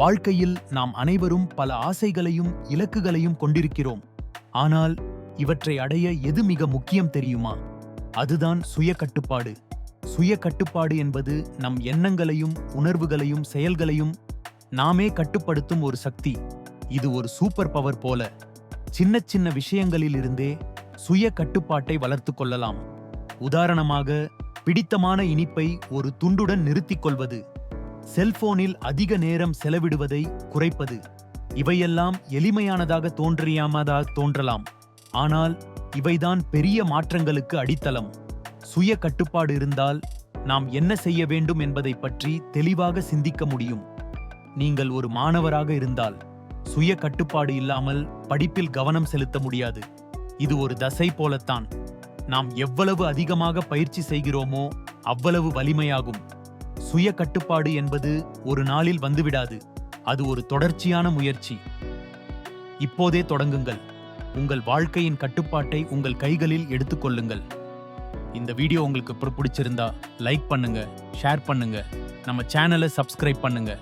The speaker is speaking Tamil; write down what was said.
வாழ்க்கையில் நாம் அனைவரும் பல ஆசைகளையும் இலக்குகளையும் கொண்டிருக்கிறோம். ஆனால் இவற்றை அடைய எது மிக முக்கியம் தெரியுமா? அதுதான் சுய கட்டுப்பாடு. சுய கட்டுப்பாடு என்பது நம் எண்ணங்களையும் உணர்வுகளையும் செயல்களையும் நாமே கட்டுப்படுத்தும் ஒரு சக்தி. இது ஒரு சூப்பர் பவர் போல. சின்ன சின்ன விஷயங்களிலிருந்தே சுய கட்டுப்பாட்டை வளர்த்து கொள்ளலாம். உதாரணமாக, பிடித்தமான இனிப்பை ஒரு துண்டுடன் நிறுத்திக் கொள்வது, செல்போனில் அதிக நேரம் செலவிடுவதை குறைப்பது. இவையெல்லாம் எளிமையானதாக தோன்றலாம், ஆனால் இவைதான் பெரிய மாற்றங்களுக்கு அடித்தளம். சுய கட்டுப்பாடு இருந்தால் நாம் என்ன செய்ய வேண்டும் என்பதை பற்றி தெளிவாக சிந்திக்க முடியும். நீங்கள் ஒரு மாணவராக இருந்தால் சுய கட்டுப்பாடு இல்லாமல் படிப்பில் கவனம் செலுத்த முடியாது. இது ஒரு தசை போலத்தான். நாம் எவ்வளவு அதிகமாக பயிற்சி செய்கிறோமோ அவ்வளவு வலிமையாகும். சுய கட்டுப்பாடு என்பது ஒரு நாளில் வந்துவிடாது. அது ஒரு தொடர்ச்சியான முயற்சி. இப்போதே தொடங்குங்கள். உங்கள் வாழ்க்கையின் கட்டுப்பாட்டை உங்கள் கைகளில் எடுத்துக்கொள்ளுங்கள். இந்த வீடியோ உங்களுக்கு பிடிச்சிருந்தா லைக் பண்ணுங்க, ஷேர் பண்ணுங்க, நம்ம சேனலை சப்ஸ்கிரைப் பண்ணுங்க.